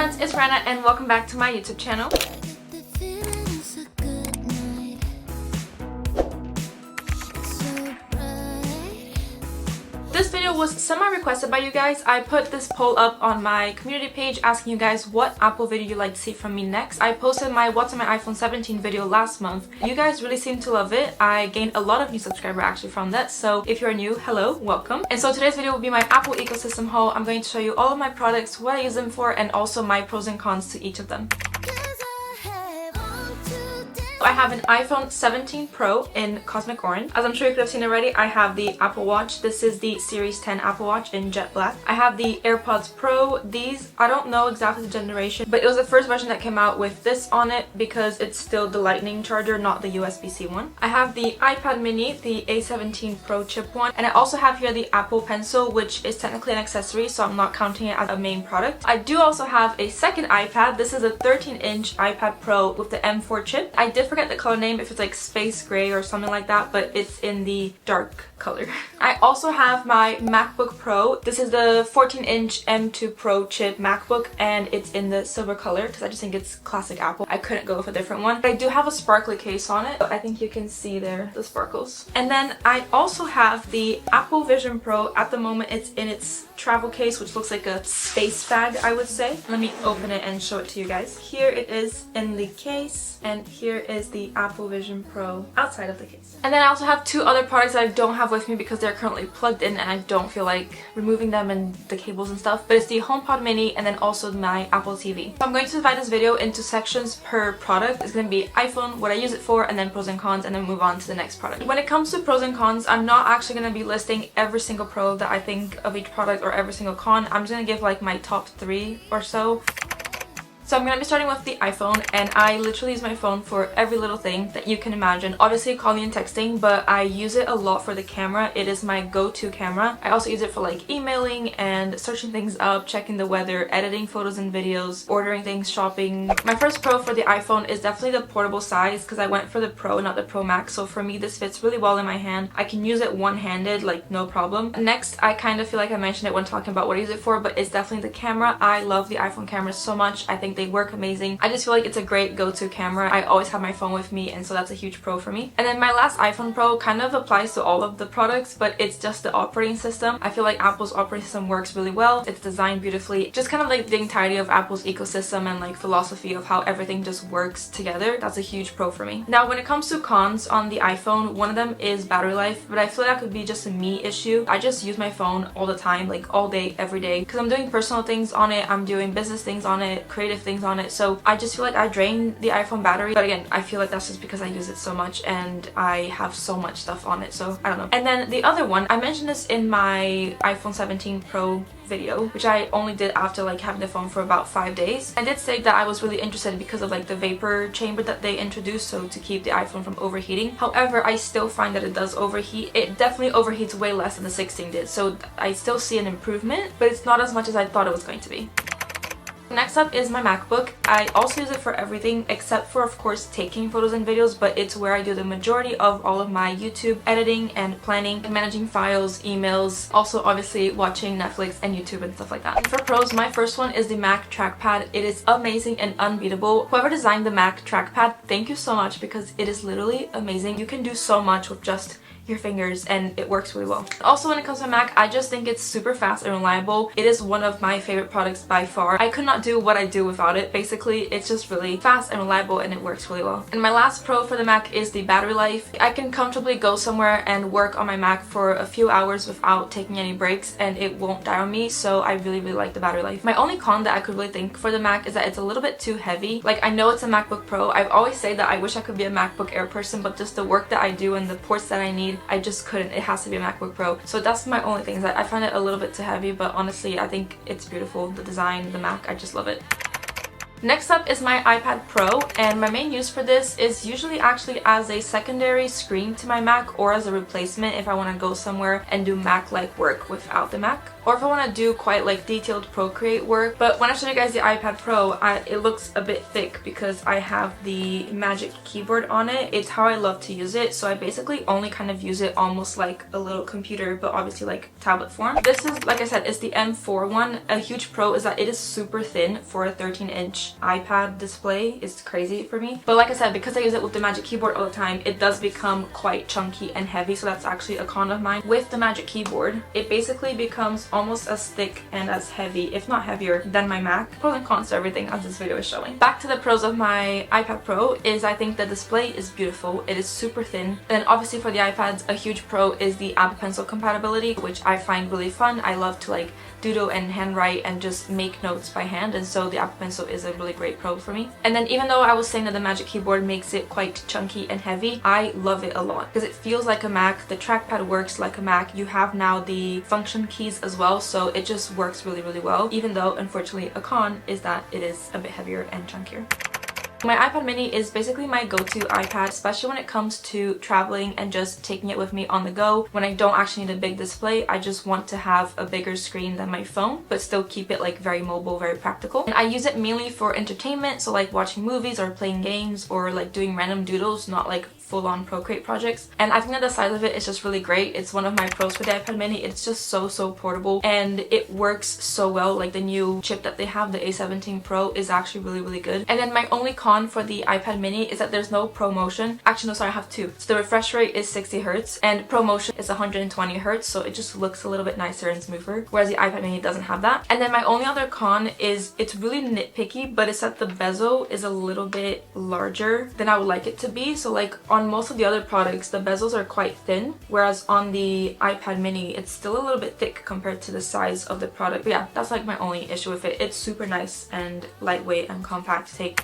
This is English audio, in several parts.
friends, it's Marianna and welcome back to my YouTube channel. This video was semi-requested by you guys. I put this poll up on my community page asking you guys what Apple video you'd like to see from me next. I posted my What's on my iPhone 17 video last month. You guys really seem to love it. I gained a lot of new subscribers actually from that, so if you're new, hello, welcome. And so today's video will be my Apple ecosystem haul. I'm going to show you all of my products, what I use them for, and also my pros and cons to each of them. I have an iPhone 17 Pro in Cosmic Orange. As I'm sure you could have seen already, I have the Apple Watch. This is the Series 10 Apple Watch in jet black. I have the AirPods Pro. These, I don't know exactly the generation, but it was the first version that came out with this on it because it's still the Lightning charger, not the USB-C one. I have the iPad mini, the A17 Pro chip one, and I also have here the Apple Pencil, which is technically an accessory, so I'm not counting it as a main product. I do also have a second iPad. This is a 13-inch iPad Pro with the M4 chip. I did forget the color name, if it's like space gray or something like that, but it's in the dark color. I also have my MacBook Pro. This is the 14-inch M2 Pro chip MacBook, and it's in the silver color because I just think it's classic Apple. I couldn't go with a different one. But I do have a sparkly case on it. I think you can see there the sparkles. And then I also have the Apple Vision Pro. At the moment it's in its travel case, which looks like a space bag, I would say. Let me open it and show it to you guys. Here it is in the case, and here is the Apple Vision Pro outside of the case. And then I also have two other products that I don't have with me because they're currently plugged in and I don't feel like removing them and the cables and stuff, but it's the HomePod mini and then also my Apple TV. So I'm going to divide this video into sections per product. It's going to be iPhone, what I use it for, and then pros and cons, and then move on to the next product. When it comes to pros and cons, I'm not actually going to be listing every single pro that I think of each product or every single con. I'm just going to give like my top 3 or so. So I'm going to be starting with the iPhone, and I literally use my phone for every little thing that you can imagine. Obviously calling and texting, but I use it a lot for the camera. It is my go-to camera. I also use it for like emailing and searching things up, checking the weather, editing photos and videos, ordering things, shopping. My first pro for the iPhone is definitely the portable size because I went for the Pro, not the Pro Max. So for me, this fits really well in my hand. I can use it one-handed, like no problem. Next, I kind of feel like I mentioned it when talking about what I use it for, but it's definitely the camera. I love the iPhone cameras so much. I think they work amazing. I just feel like it's a great go-to camera. I always have my phone with me, and so that's a huge pro for me. And then my last iPhone Pro kind of applies to all of the products, but it's just the operating system. I feel like Apple's operating system works really well. It's designed beautifully. Just kind of like the entirety of Apple's ecosystem and like philosophy of how everything just works together. That's a huge pro for me. Now when it comes to cons on the iPhone, one of them is battery life, but I feel like that could be just a me issue. I just use my phone all the time, like all day, every day, because I'm doing personal things on it, I'm doing business things on it, creative things on it. So I just feel like I drain the iPhone battery, but again, I feel like that's just because I use it so much and I have so much stuff on it, so I don't know. And then the other one, I mentioned this in my iPhone 17 Pro video, which I only did after like having the phone for about 5 days. I did say that I was really interested because of like the vapor chamber that they introduced, so to keep the iPhone from overheating. However, I still find that it does overheat. It definitely overheats way less than the 16 did, so I still see an improvement, but it's not as much as I thought it was going to be. Next up is my MacBook. I also use it for everything except for, of course, taking photos and videos, but it's where I do the majority of all of my YouTube editing and planning and managing files, emails, also obviously watching Netflix and YouTube and stuff like that. And for pros, my first one is the Mac trackpad. It is amazing and unbeatable. Whoever designed the Mac trackpad, thank you so much because it is literally amazing. You can do so much with just your fingers and it works really well. Also, when it comes to Mac, I just think it's super fast and reliable. It is one of my favorite products by far. I could not do what I do without it. Basically, it's just really fast and reliable and it works really well. And my last pro for the Mac is the battery life. I can comfortably go somewhere and work on my Mac for a few hours without taking any breaks and it won't die on me, so I really like the battery life. My only con that I could really think for the Mac is that it's a little bit too heavy. Like, I know it's a MacBook Pro. I've always said that I wish I could be a MacBook Air person, but just the work that I do and the ports that I need, I just couldn't. It has to be a MacBook Pro. So that's my only thing, is that I find it a little bit too heavy, but honestly I think it's beautiful. The design, the Mac, I just love it. Next up is my iPad Pro, and my main use for this is usually actually as a secondary screen to my Mac or as a replacement if I want to go somewhere and do Mac-like work without the Mac, or if I want to do quite like detailed Procreate work. But when I show you guys the iPad Pro, it looks a bit thick because I have the Magic Keyboard on it. It's how I love to use it, so I basically only kind of use it almost like a little computer, but obviously like tablet form. This is, like I said, it's the M4 one. A huge pro is that it is super thin for a 13-inch iPad display. It's crazy for me. But like I said, because I use it with the Magic Keyboard all the time, it does become quite chunky and heavy, so that's actually a con of mine. With the Magic Keyboard, it basically becomes almost as thick and as heavy, if not heavier, than my Mac. Pros and cons to everything as this video is showing. Back to the pros of my iPad Pro is I think the display is beautiful. It is super thin. And obviously for the iPads, a huge pro is the Apple Pencil compatibility, which I find really fun. I love to like doodle and handwrite and just make notes by hand, and so the Apple Pencil is a really great pro for me. And then even though I was saying that the Magic Keyboard makes it quite chunky and heavy, I love it a lot because it feels like a Mac. The trackpad works like a Mac. You have now the function keys as well, so it just works really, really well, even though unfortunately a con is that it is a bit heavier and chunkier. My iPad mini is basically my go-to iPad, especially when it comes to traveling and just taking it with me on the go. When I don't actually need a big display, I just want to have a bigger screen than my phone, but still keep it like very mobile, very practical. And I use it mainly for entertainment, so like watching movies or playing games or like doing random doodles, not like full-on Procreate projects. And I think that the size of it is just really great. It's one of my pros for the iPad mini. It's just so portable and it works so well. Like the new chip that they have, the A17 Pro, is actually really, really good. And then my only con for the iPad mini is that there's no ProMotion. Actually no, sorry, I have two. So the refresh rate is 60 Hz and ProMotion is 120 Hz, so it just looks a little bit nicer and smoother, whereas the iPad mini doesn't have that. And then my only other con is it's really nitpicky, but it's that the bezel is a little bit larger than I would like it to be. So like on most of the other products, the bezels are quite thin, whereas on the iPad mini, it's still a little bit thick compared to the size of the product. But yeah, that's like my only issue with it. It's super nice and lightweight and compact to take.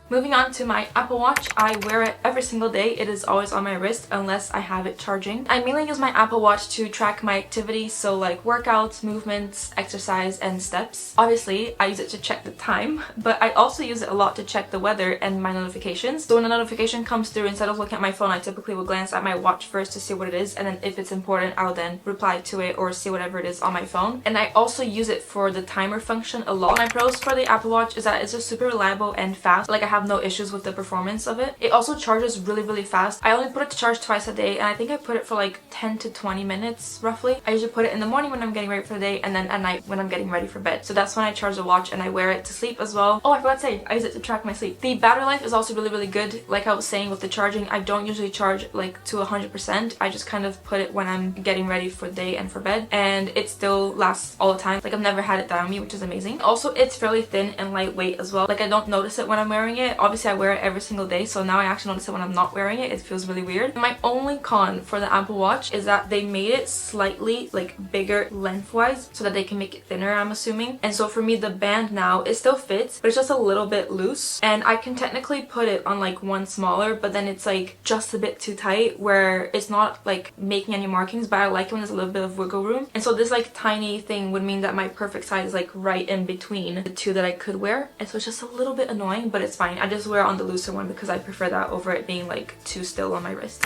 Moving on to my Apple Watch, I wear it every single day. It is always on my wrist unless I have it charging. I mainly use my Apple Watch to track my activities, so like workouts, movements, exercise, and steps. Obviously, I use it to check the time, but I also use it a lot to check the weather and my notifications. So when a notification comes through, instead of looking at my phone, I typically will glance at my watch first to see what it is, and then if it's important, I'll then reply to it or see whatever it is on my phone. And I also use it for the timer function a lot. My pros for the Apple Watch is that it's just super reliable and fast. Like I have no issues with the performance of it. It also charges really, really fast. I only put it to charge twice a day, and I think I put it for like 10 to 20 minutes roughly. I usually put it in the morning when I'm getting ready for the day, and then at night when I'm getting ready for bed. So that's when I charge the watch, and I wear it to sleep as well. Oh, I forgot to say, I use it to track my sleep. The battery life is also really, really good. Like I was saying with the charging, I don't usually charge like to 100%. I just kind of put it when I'm getting ready for the day and for bed, and it still lasts all the time. Like I've never had it die on me, which is amazing. Also, it's fairly thin and lightweight as well. Like I don't notice it when I'm wearing it. Obviously I wear it every single day, so now I actually notice it when I'm not wearing it. It feels really weird. My only con for the Apple Watch is that they made it slightly like bigger lengthwise so that they can make it thinner, I'm assuming. And so for me, the band now, it still fits, but it's just a little bit loose, and I can technically put it on like one smaller, but then it's like just a bit too tight where it's not like making any markings, but I like it when there's a little bit of wiggle room. And so this like tiny thing would mean that my perfect size is like right in between the two that I could wear, and so it's just a little bit annoying, but it's fine. I just wear on the looser one because I prefer that over it being like too still on my wrist.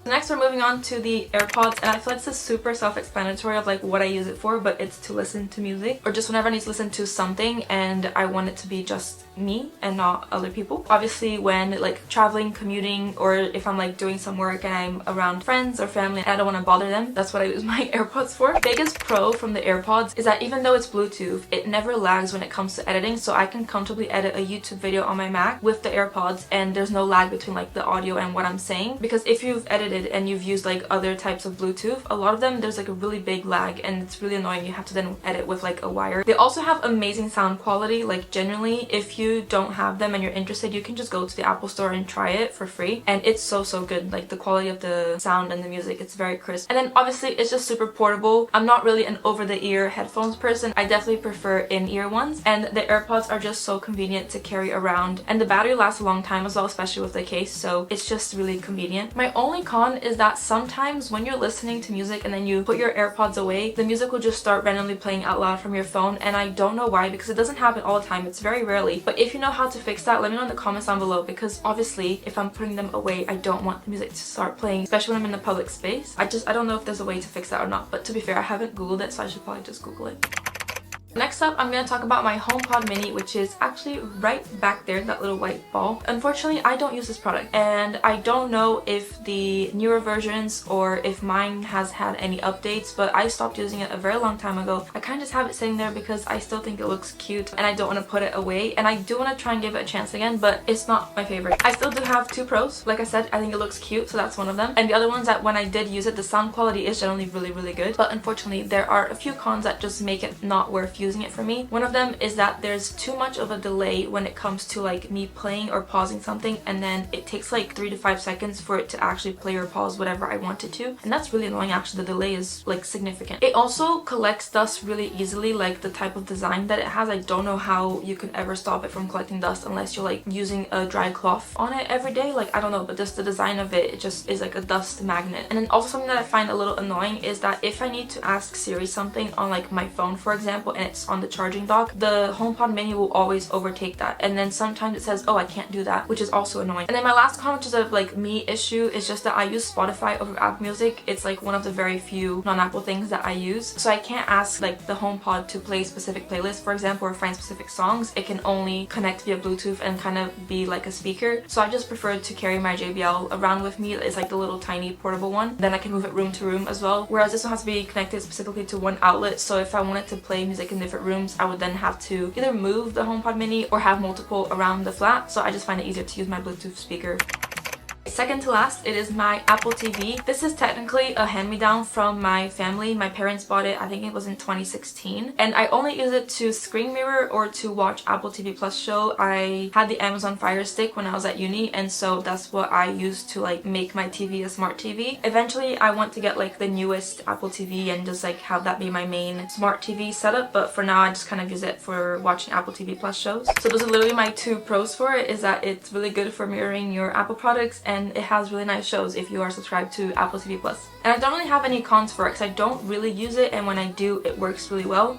Next, we're moving on to the AirPods, and I feel like this is super self-explanatory of like what I use it for, but it's to listen to music or just whenever I need to listen to something and I want it to be just me and not other people. Obviously when like traveling, commuting, or if I'm like doing some work and I'm around friends or family and I don't want to bother them, that's what I use my AirPods for. Biggest pro from the AirPods is that even though it's Bluetooth, it never lags when it comes to editing, so I can comfortably edit a YouTube video on my Mac with the AirPods and there's no lag between like the audio and what I'm saying. Because if you've edited and you've used like other types of Bluetooth, a lot of them there's like a really big lag and it's really annoying. You have to then edit with like a wire. They also have amazing sound quality. Like generally, if you you don't have them and you're interested, you can just go to the Apple store and try it for free, and it's so good. Like the quality of the sound and the music, it's very crisp. And then obviously it's just super portable. I'm not really an over-the-ear headphones person. I definitely prefer in-ear ones, and the AirPods are just so convenient to carry around, and the battery lasts a long time as well, especially with the case, so it's just really convenient. My only con is that sometimes when you're listening to music and then you put your AirPods away, the music will just start randomly playing out loud from your phone, and I don't know why, because it doesn't happen all the time. It's very rarely. But if you know how to fix that, let me know in the comments down below, because obviously if I'm putting them away, I don't want the music to start playing, especially when I'm in a public space. I don't know if there's a way to fix that or not, but to be fair, I haven't googled it, so I should probably just google it. Next up, I'm going to talk about my HomePod mini, which is actually right back there, that little white ball. Unfortunately, I don't use this product, and I don't know if the newer versions or if mine has had any updates, but I stopped using it a very long time ago. I kind of just have it sitting there because I still think it looks cute and I don't want to put it away, and I do want to try and give it a chance again, but it's not my favorite. I still do have two pros. Like I said, I think it looks cute, so that's one of them. And the other one's that when I did use it, the sound quality is generally really good, but unfortunately there are a few cons that just make it not worth using it for me. One of them is that there's too much of a delay when it comes to like me playing or pausing something, and then it takes like 3 to 5 seconds for it to actually play or pause whatever I want it to, and that's really annoying. Actually, the delay is like significant. It also collects dust really easily, like the type of design that it has. I don't know how you can ever stop it from collecting dust unless you're like using a dry cloth on it every day. Like, I don't know, but just the design of it just is like a dust magnet. And then also something that I find a little annoying is that if I need to ask Siri something on like my phone, for example, and it's on the charging dock, the HomePod mini will always overtake that, and then sometimes it says, oh, I can't do that, which is also annoying. And then my last con, which is a like me issue, is just that I use Spotify over Apple Music. It's like one of the very few non-Apple things that I use, so I can't ask like the HomePod to play specific playlists, for example, or find specific songs. It can only connect via Bluetooth and kind of be like a speaker, so I just prefer to carry my JBL around with me. It's like the little tiny portable one, then I can move it room to room as well, whereas this one has to be connected specifically to one outlet. So if I wanted to play music in different rooms, I would then have to either move the HomePod mini or have multiple around the flat, so I just find it easier to use my Bluetooth speaker. Second to last, it is my Apple TV. This is technically a hand-me-down from my family. My parents bought it, I think it was in 2016, and I only use it to screen mirror or to watch Apple TV Plus show. I had the Amazon Fire Stick when I was at uni, and so that's what I used to like make my TV a smart TV. Eventually I want to get like the newest Apple TV and just like have that be my main smart TV setup, but for now I just kind of use it for watching Apple TV Plus shows. So those are literally my two pros for it, is that it's really good for mirroring your Apple products, and it has really nice shows if you are subscribed to Apple TV Plus. And I don't really have any cons for it because I don't really use it, and when I do, it works really well.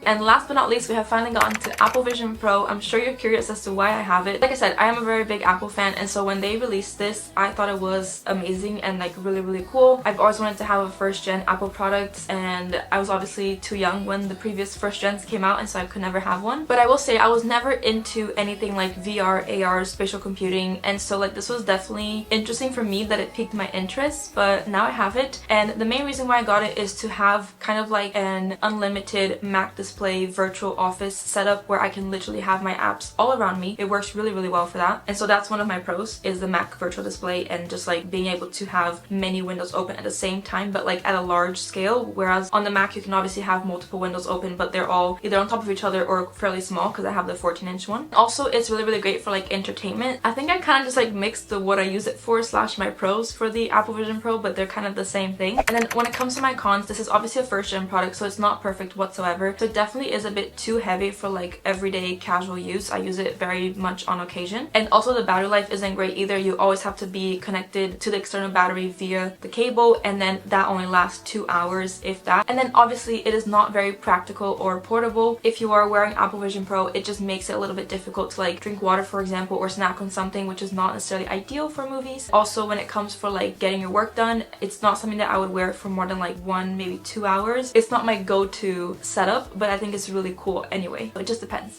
And last but not least, we have finally gotten to Apple Vision Pro. I'm sure you're curious as to why I have it. Like I said, I am a very big Apple fan, and so when they released this, I thought it was amazing and like really cool. I've always wanted to have a first gen Apple product, and I was obviously too young when the previous first gens came out, and so I could never have one. But I will say I was never into anything like VR, AR, spatial computing, and so like this was definitely interesting for me that it piqued my interest, but now I have it. And the main reason why I got it is to have kind of like an unlimited Mac display virtual office setup where I can literally have my apps all around me. It works really well for that, and so that's one of my pros, is the Mac virtual display and just like being able to have many windows open at the same time, but like at a large scale, whereas on the Mac you can obviously have multiple windows open, but they're all either on top of each other or fairly small, because I have the 14-inch one. Also, it's really great for like entertainment. I think I kind of just like mixed the what I use it for slash my pros for the Apple Vision Pro, but they're kind of the same thing. And then when it comes to my cons, this is obviously a first gen product, so it's not perfect whatsoever. So definitely is a bit too heavy for like everyday casual use. I use it very much on occasion. And also the battery life isn't great either. You always have to be connected to the external battery via the cable, and then that only lasts 2 hours, if that. And then obviously it is not very practical or portable. If you are wearing Apple Vision Pro, it just makes it a little bit difficult to like drink water, for example, or snack on something, which is not necessarily ideal for movies. Also, when it comes for like getting your work done, it's not something that I would wear for more than like 1, maybe 2 hours. It's not my go-to setup, but I think it's really cool anyway. It just depends.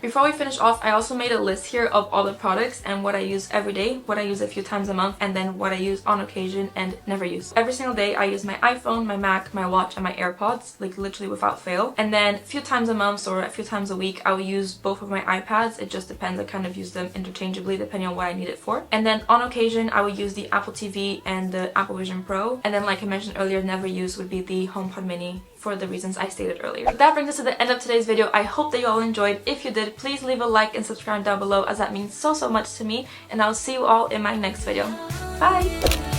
Before we finish off, I also made a list here of all the products and what I use every day, what I use a few times a month, and then what I use on occasion and never use. Every single day I use my iPhone, my Mac, my watch, and my AirPods, like literally without fail. And then a few times a month or a few times a week, I will use both of my iPads. It just depends. I kind of use them interchangeably depending on what I need it for. And then on occasion, I will use the Apple TV and the Apple Vision Pro. And then, like I mentioned earlier, never use would be the HomePod mini for the reasons I stated earlier. But that brings us to the end of today's video. I hope that you all enjoyed. If you did, please leave a like and subscribe down below, as that means so much to me, and I'll see you all in my next video. Bye!